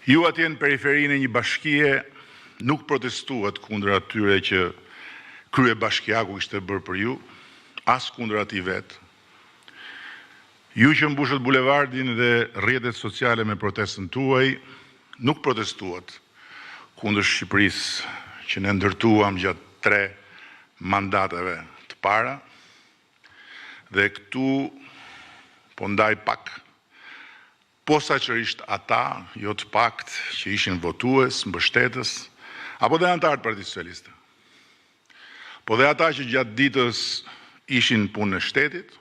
Ju atje në periferinë e një bashkie nuk protestuat kundër atyre që krye bashkiaku ishte bërë për ju, as kundër atij vetë. Ju që mbushët bulevardin dhe rrjetet sociale me protestën tuaj, nuk protestuat kundër Shqipërisë që ne ndërtuam gjatë 3 mandateve të para, dhe këtu po ndaj pak posaçërisht ata, jo të pakt, që ishin votues, mbështetës, apo dhe antarët Partisë Socialiste. Po dhe ata që gjatë ditës ishin punë në shtetit,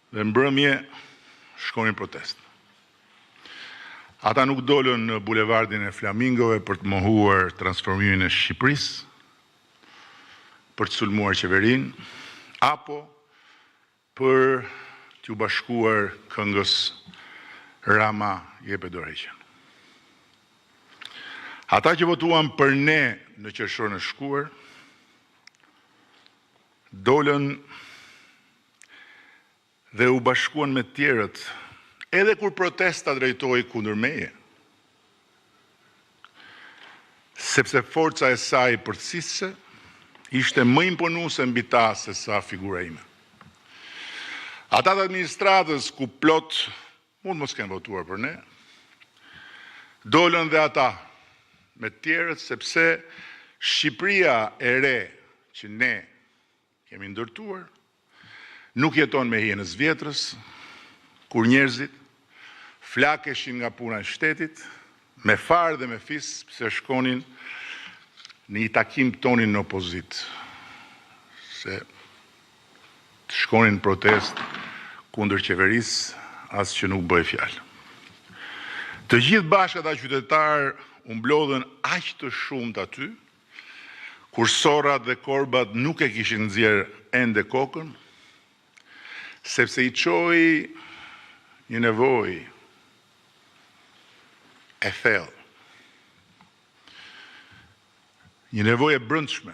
dhe mbrëmje shkonin protestë. Ata nuk dolën në bulevardin e Flamingove për të mohuar transformimin e Shqipërisë, për të sulmuar qeverinë, apo për t'u bashkuar këngës Rama jepe dorëheqjen. Ata që votuan për ne në qershorin e shkuar, dolën dhe u bashkuan me tjerët, edhe kur protesta drejtohej kundër meje, sepse forca e saj përgjithëse ishte më imponuese mbi ta se sa figura ime. Ata të administratës ku plot mund mos kenë votuar për ne, dolën dhe ata me tjerët, sepse Shqipëria e re që ne kemi ndërtuar nuk jeton me hijenës vjetrës, kur njerëzit flakeshin nga puna e shtetit, me farë dhe me fis, pse shkonin në një takim tonin në opozit, se të shkonin në protest kundër qeverisë, as që nuk bëj fjalë. Të gjithë bashkë ata qytetarë u mblodhen aq të shumt aty, kur sorrat dhe korbat nuk e kishin nxjerr ende kokën, sepse i çoi një nevojë e thellë. Një nevojë e brendshme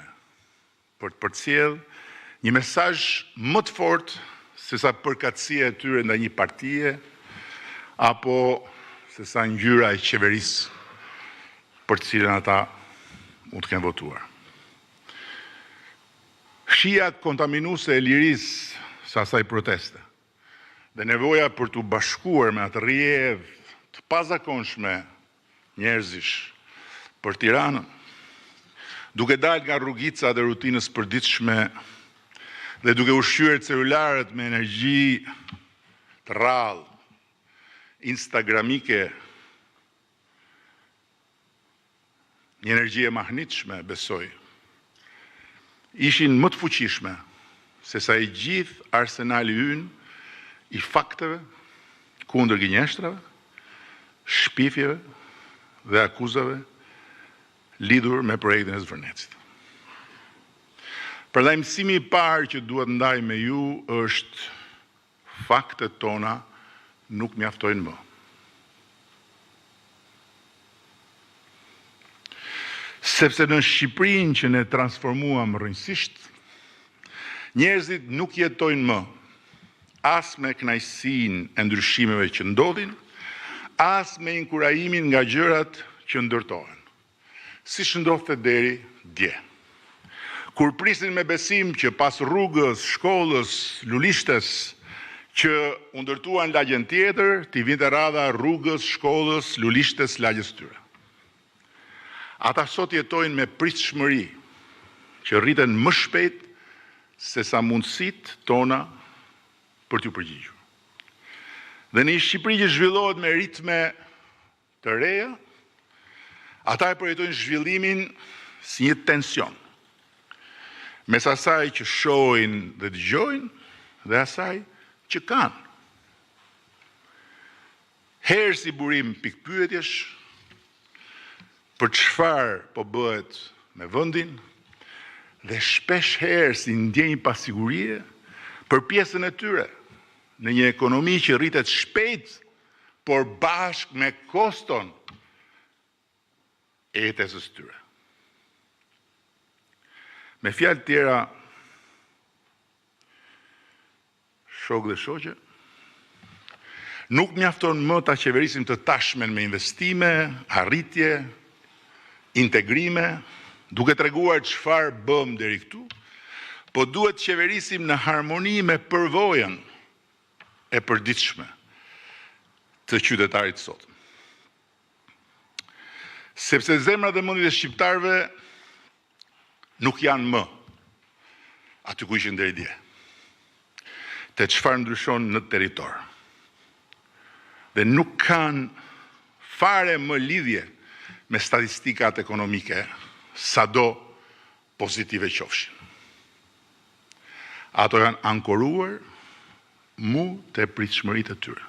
për të përcjell një mesazh më të fortë se sa përkatësia e tyre ndaj një partie apo se sa ngjyra e qeverisë për të cilën ata mund të kenë votuar. Shija kontaminuese e lirisë së asaj proteste dhe nevoja për të bashkuar me atë rrjedhë të pazakonshme njerëzish për Tiranën, duke dalë nga rrugica dhe rutinës përditshme dhe duke ushqyer celularët me energji të rrallë, instagramike, një energji e mahnitshme, besoj, ishin më të fuqishme se sa i gjithë arsenali ynë i fakteve kundër gënjeshtrave, shpifjeve dhe akuzave lidhur me projektin e Zvërnecit. Prandaj mësimi i parë që duhet ndaj me ju është faktet tona nuk mjaftojnë më. Sepse në Shqipërinë që ne transformuam rrënjësisht, njerëzit nuk jetojnë më as me kënaqësinë e ndryshimeve që ndodhin, as me inkurajimin nga gjërat që ndërtohen. Siç ndodhte deri dje. Kur prisin me besim që pas rrugës, shkollës, lulishtes, që u ndërtuan lagjen tjetër, t'i vinte radha rrugës, shkollës, lulishtes, lagjes tyre. Ata sot jetojnë me pritshmëri, që rriten më shpejt se sa mundësitë tona për t'u përgjigjur. Dhe në një Shqipëri që zhvillohet me ritme të reja, ata e përjetojnë zhvillimin si një tension, mes asaj që shohin dhe dëgjojnë dhe asaj që kanë. Herë si burim pikpyetjesh për çfarë po bëhet me vendin dhe shpesh herë si ndjenjë pasigurie për pjesën e tyre në një ekonomi që rritet shpejt, por bashkë me koston e jetesës tyre. Me fjalë tjera, shok dhe shoqe, Nuk mjafton më ta qeverisim të tashmen me investime, arritje, integrime, duke treguar çfarë bëm deri këtu, po duhet qeverisim në harmoni me përvojën e përditshme të qytetarit sot. Sepse zemrat dhe mendjet e shqiptarëve nuk janë më aty ku ishin deri dje. Te çfarë ndryshon në territor. Dhe nuk kanë fare më lidhje me statistikat ekonomike, sado pozitive qofshin. Ato janë ankoruar mu të pritshmëritë e tyre.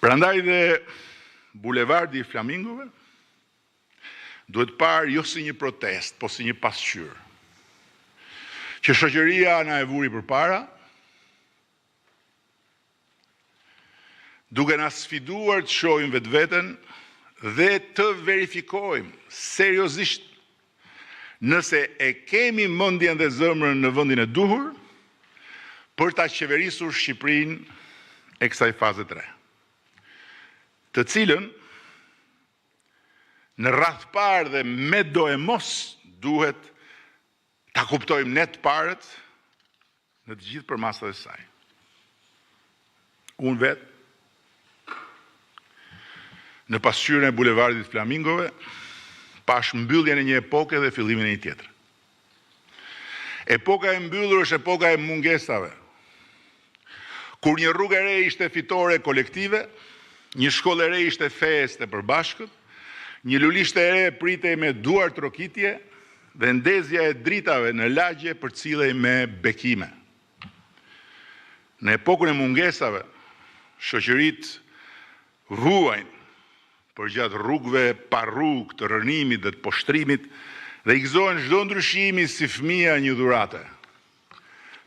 Prandaj dhe bulevardi i Flamingove duhet parë jo si një protest, po si një pasqyrë. Që shoqëria na e vuri përpara, duke na sfiduar të shohim vetveten dhe të verifikojmë seriozisht nëse e kemi mendjen dhe zemrën në vendin e duhur për ta qeverisur Shqipërinë e kësaj faze 3. Të cilën në radh parë dhe me do e mos duhet ta kuptojmë ne të parët në të gjithë përmasat e saj. Unë vetë në pasqyrën e bulevardit Flamingove pash mbylljen e një epoke dhe fillimin e një tjetër. Epoka e mbyllur është epoka e mungesave. Kur një rrugë e re ishte fitore kolektive, një shkollë e re ishte feste e përbashkët, një lulishte e re pritej me duar trokitje dhe ndezja e dritave në lagje përcillej me bekime. Në epokën e mungesave, shoqëritë vuajnë përgjatë rrugëve pa rrugë të rënimit dhe të poshtrimit dhe i gëzohen çdo ndryshimi si fëmia një dhurate.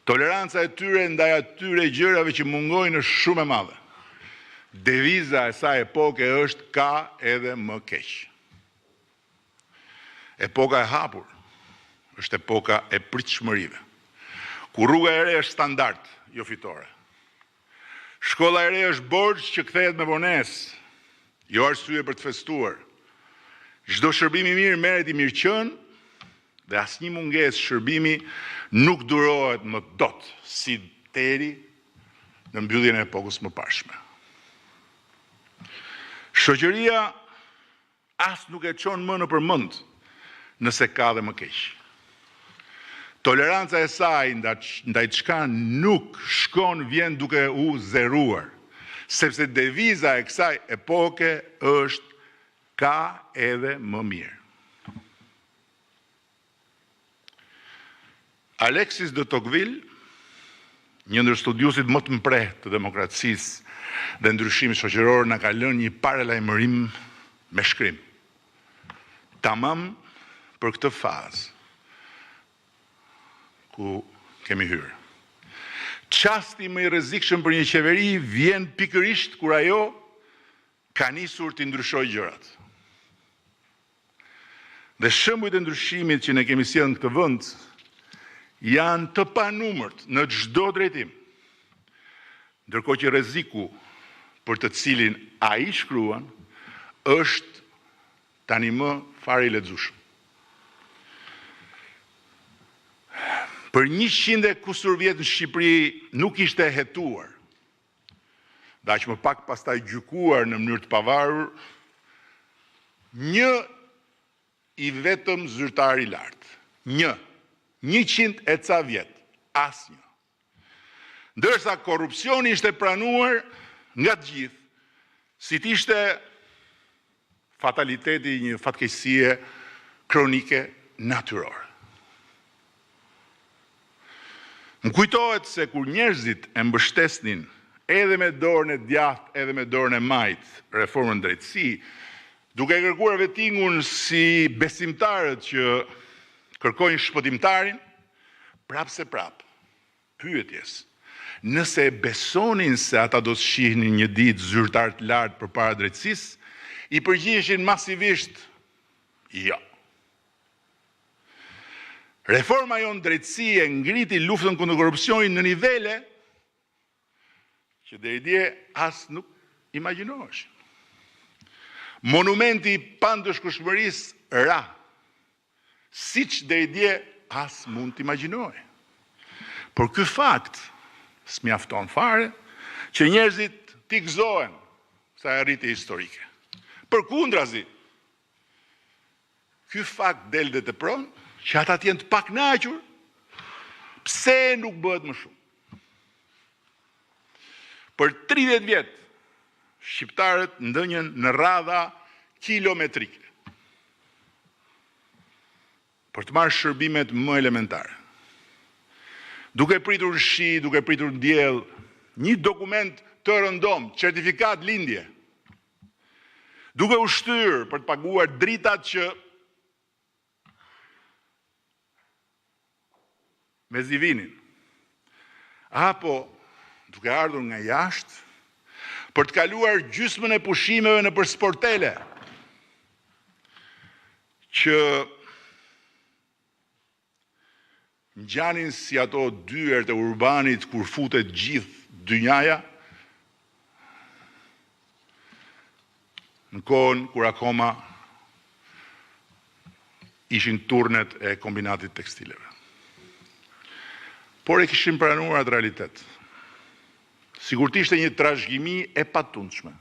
Toleranca e tyre ndaj atyre gjërave që mungojnë është shumë e madhe. Deviza e saj epoke është ka edhe më keq. Epoka e hapur është epoka e pritshmërive. Ku rruga e re është standard, jo fitore. Shkolla e re është borxh që kthehet me vonesë, jo arsye për të festuar. Çdo shërbim i mirë merret i mirëqen dhe asnjë mungesë shërbimi nuk durohet më dot si deri në mbylljen e epokës më parshme. Shoqëria as nuk e çon më në përmend nëse ka dhe më keq. Toleranca e saj ndaj çka nuk shkon vjen duke u zeruar, sepse deviza e kësaj epoke është ka edhe më mirë. Alexis de Tocqueville, një ndër studiuesit më të mprehtë të demokracisë dhe ndryshimit shoqëror, na ka lënë një paralajmërim me shkrim. Tamam për këtë fazë ku kemi hyrë. Çasti më i rrezikshëm për një qeveri vjen pikërisht kur ajo ka nisur të ndryshojë gjërat. Dhe shembujt e ndryshimit që ne kemi sjellë në këtë vend janë të panumërt në çdo drejtim. Ndërkohë që rreziku për të cilin ai shkruan është tani më fare i lexueshëm. Për 100 e kusur vjet në Shqipëri nuk ishte hetuar, dhe aq më pak pastaj gjykuar në mënyrë të pavarur, një i vetëm zyrtar i lartë. 100 e ca vjet, asnjë. Ndërsa korrupsioni ishte pranuar nga të gjithë, si t'ishte fataliteti një fatkeqësie kronike natyrore. Më kujtohet se kur njerëzit e mbështesnin edhe me dorën e djathtë, edhe me dorën e majtë reformën drejtësi, duke kërkuar vettingun si besimtarët që kërkojnë shpëtimtarin, prap se prap, pyetjes, nëse e besonin se ata do të shihnin një ditë zyrtar të lartë përpara drejtësisë, i përgjigjeshin masivisht jo. Reforma jonë drejtësi e ngriti luftën kundër korrupsionit në nivele që deri dje as nuk imagjinoheshin. Monumenti I pandëshkueshmërisë ra, siç deri dje as mund të imagjinohej. Por ky fakt s'mjafton fare që njerëzit t'i gëzohen sa arritje historike. Përkundrazi, ky fakt del dhe të pronë që ata t'jenë të pakënaqur, pse nuk bëhet më shumë. Për 30 vjet, shqiptarët ndënjen në radha kilometrike për të marrë shërbimet më elementare. Duke pritur në shi, duke pritur në diell, një dokument të rëndom, certifikat lindje, duke u shtyrë për të paguar dritat që me zivinin, apo duke ardhur nga jashtë për të kaluar gjysmën e pushimeve në për sportele, që ngjanin si ato dyert e urbanit kur futet gjithë dynjaja, në kohën kur akoma ishin turnet e kombinatit tekstileve. Por e kishim pranuar atë realitet. Sigur të ishte një trashëgimi e patundshme.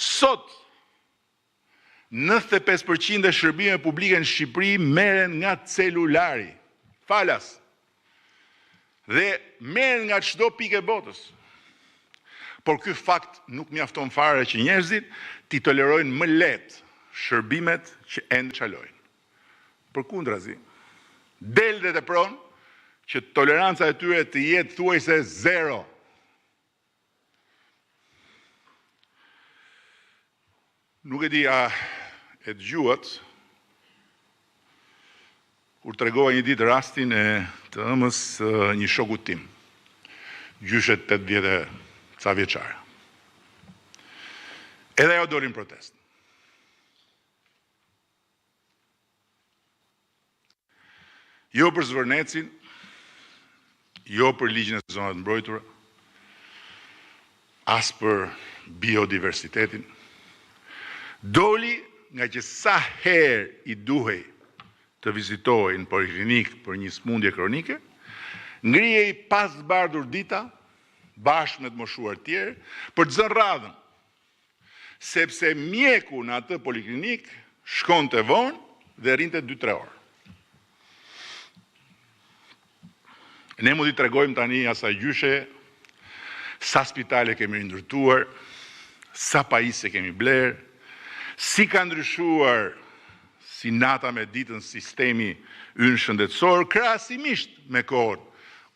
Sot, 95% e shërbime publike në Shqipëri merren nga celulari, falas, dhe merren nga çdo pikë e botës. Por ky fakt nuk mjafton fare që njerëzit t'i tolerojnë më lehtë shërbimet që ende çalojnë. Përkundrazi, del dhe të pronë që toleranca e tyre të jetë thuajse zero. Nuk e di a e dëgjuat kur tregova një ditë rastin e të ëmës një shokut tim, gjyshet 80 ca vjeçare. Edhe ajo doli në protestë. Jo për zvërnecin, jo për ligjin e zonave të mbrojtura, as për biodiversitetin. Doli nga që sa herë I duhej të vizitohej në poliklinik për një smundje kronike, ngrihej pas bardhur dita, bashkë me të moshuar tjerë, për të zënë radhën, sepse mjeku në atë poliklinik shkonte vonë dhe rrinte 2-3 orë. Ne mund t'i tregojmë tani asaj gjyshe, sa spitale kemi ndërtuar, sa pajisje kemi blerë, si ka ndryshuar si nata me ditën sistemi ynë shëndetësor, krahasimisht me kohën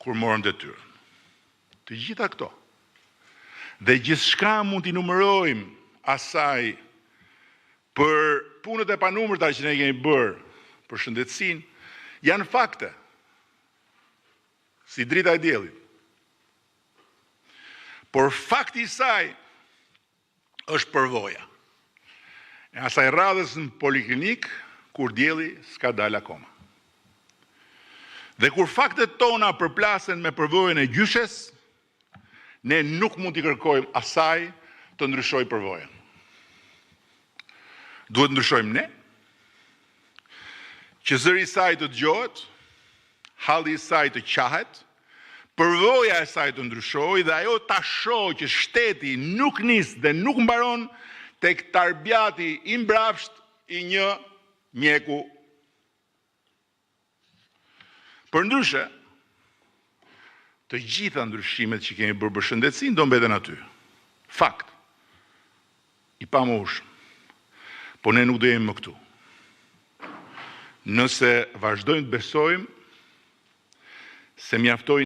kur morëm detyrën. Të gjitha këto. Dhe gjithçka mund t'i numërojmë asaj për punët e panumërta që ne kemi bërë për shëndetësinë, janë fakte. Si drita e diellit. Por fakti I saj është përvoja. E asaj radhës në poliklinik, kur dielli s'ka dalë akoma. Dhe kur faktet tona përplasen me përvojën e gjyshes, ne nuk mund t'i kërkojmë asaj të ndryshojë përvojën. Duhet ndryshojmë ne, që zëri I saj të dëgjohet, halli I saj të qahet, përvoja e saj të ndryshojë dhe ajo ta shohë që shteti nuk nis dhe nuk mbaron tek tarbjati I mbrapsht I një mjeku. Përndryshe, të gjitha ndryshimet që kemi bërë për shëndetësinë do mbeten aty. Fakt. I pamoshëm. Po ne nuk do jemi më këtu. Nëse vazhdojmë të besojmë se mjaftojnë